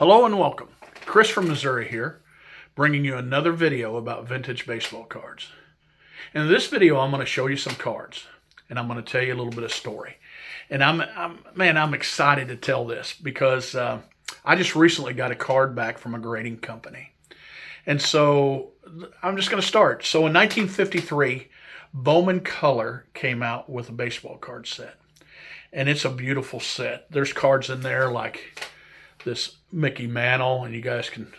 Hello and welcome. Chris from Missouri here, bringing you another video about vintage baseball cards. In this video, I'm going to show you some cards, and I'm going to tell you a little bit of story. And I'm excited to tell this because I just recently got a card back from a grading company. And so I'm just going to start. So in 1953, Bowman Color came out with a baseball card set. And it's a beautiful set. There's cards in there like this Mickey Mantle, and you guys can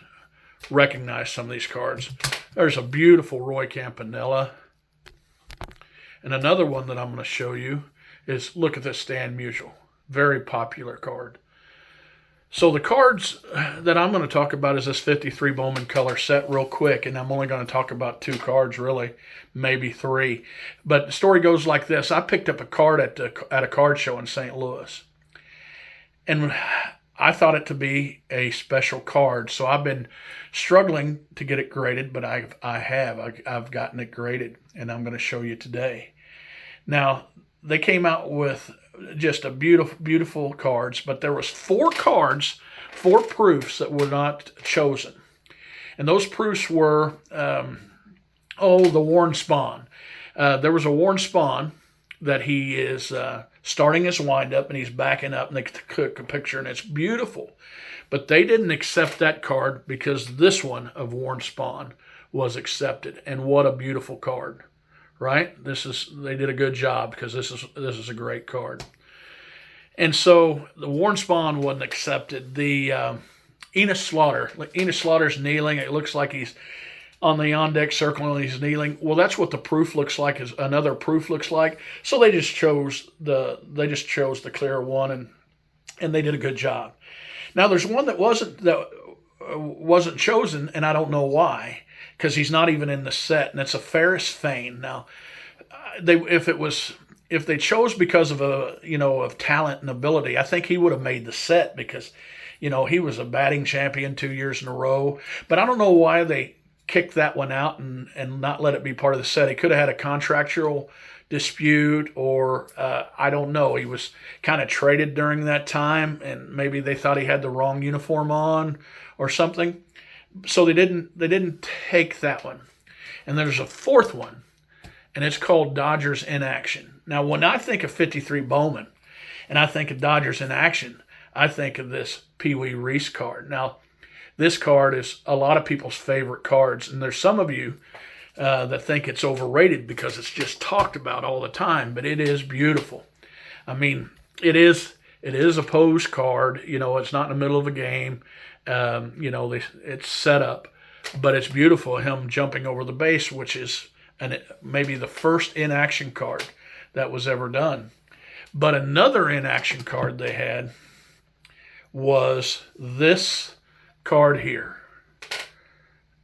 recognize some of these cards. There's a beautiful Roy Campanella. And another one that I'm going to show you is, look at this Stan Musial. Very popular card. So the cards that I'm going to talk about is this 53 Bowman Color set real quick, and I'm only going to talk about 2 cards really, maybe 3. But the story goes like this. I picked up a card at a card show in St. Louis, and I thought it to be a special card. So I've been struggling to get it graded, but I've gotten it graded, and I'm going to show you today. Now, they came out with just a beautiful cards, but there was 4 cards, 4 proofs that were not chosen. And those proofs were, the Warren Spahn. There was a Warren Spahn that he is starting his windup, and he's backing up, and they took a picture, and it's beautiful. But they didn't accept that card because this one of Warren Spahn was accepted. And what a beautiful card. Right? They did a good job because this is a great card. And so the Warren Spahn wasn't accepted. The Enos Slaughter's kneeling. It looks like he's on the on-deck circle and he's kneeling. Well, that's what the proof looks like. Is another proof looks like. So they just chose the clear one, and they did a good job. Now there's one that wasn't chosen, and I don't know why. Because he's not even in the set, and it's a Ferris Fain. Now, if they chose because of talent and ability, I think he would have made the set because, he was a batting champion 2 years in a row. But I don't know why they kicked that one out and not let it be part of the set. He could have had a contractual dispute, or I don't know. He was kind of traded during that time, and maybe they thought he had the wrong uniform on or something. So they didn't take that one. And there's a 4th one, and it's called Dodgers in Action. Now, when I think of 53 Bowman, and I think of Dodgers in Action, I think of this Pee Wee Reese card. Now, this card is a lot of people's favorite cards, and there's some of you that think it's overrated because it's just talked about all the time, but it is beautiful. I mean, it is a pose card. It's not in the middle of a game. It's set up, but it's beautiful. Him jumping over the base, which is maybe the first in-action card that was ever done. But another in-action card they had was this card here.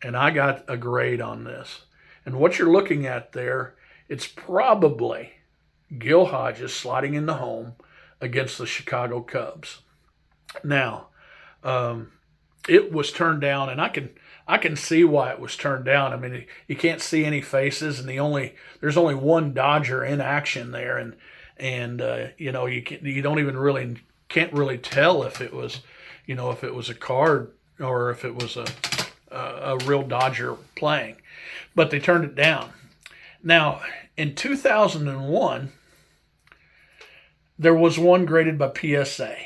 And I got a grade on this. And what you're looking at there, it's probably Gil Hodges sliding into home against the Chicago Cubs. Now, it was turned down, and I can see why it was turned down. I mean, you can't see any faces, and there's only one Dodger in action there, and you don't even can't really tell if it was a card or if it was a real Dodger playing, but they turned it down. Now in 2001, there was one graded by PSA.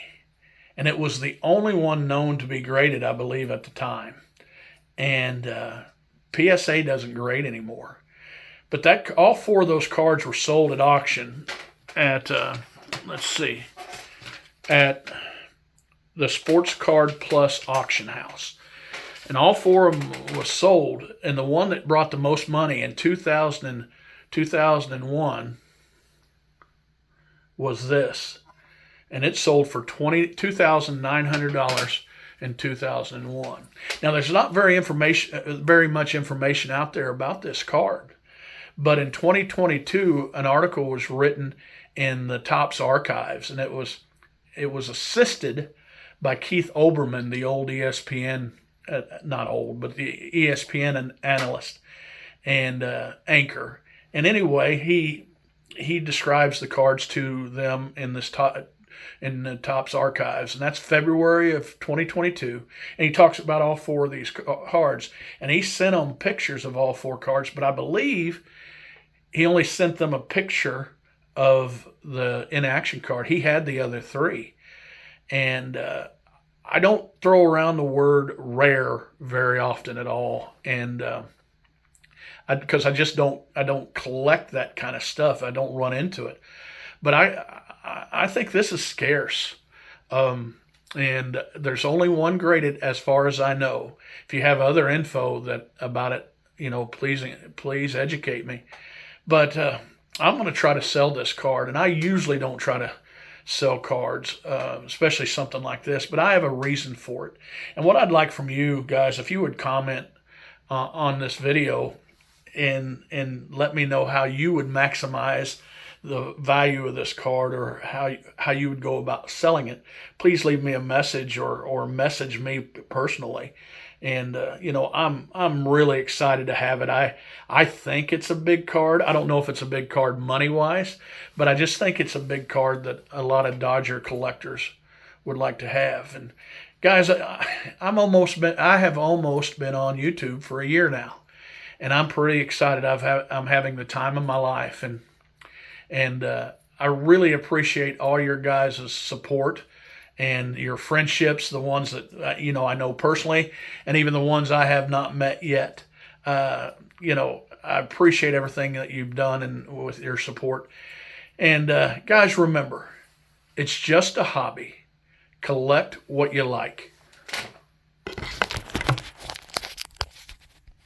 And it was the only one known to be graded, I believe, at the time. And PSA doesn't grade anymore. But all 4 of those cards were sold at auction at, at the Sports Card Plus auction house. And all 4 of them was sold. And the one that brought the most money in 2001 was this. And it sold for $2,900 in 2001. Now, there's not very much information out there about this card. But in 2022, an article was written in the Topps archives, and it was assisted by Keith Olbermann, the old ESPN, not old, but the ESPN analyst and anchor. And anyway, he describes the cards to them in this in the Topps archives, and that's February of 2022. And he talks about all four of these cards, and he sent them pictures of all four cards, but I believe he only sent them a picture of the in-action card. He had the other three. And I don't throw around the word rare very often at all. And because I don't collect that kind of stuff. I don't run into it. But I think this is scarce. And there's only one graded as far as I know. If you have other info about it, please educate me. But I'm going to try to sell this card, and I usually don't try to sell cards, especially something like this, but I have a reason for it. And what I'd like from you guys, if you would comment on this video and let me know how you would maximize the value of this card, or how you would go about selling it, please leave me a message or message me personally. And I'm really excited to have it. I think it's a big card. I don't know if it's a big card money wise, but I just think it's a big card that a lot of Dodger collectors would like to have. And guys, I have almost been on YouTube for a year now, and I'm pretty excited. I'm having the time of my life, and I really appreciate all your guys' support and your friendships, the ones that I know personally, and even the ones I have not met yet. I appreciate everything that you've done and with your support. And guys, remember, it's just a hobby. Collect what you like.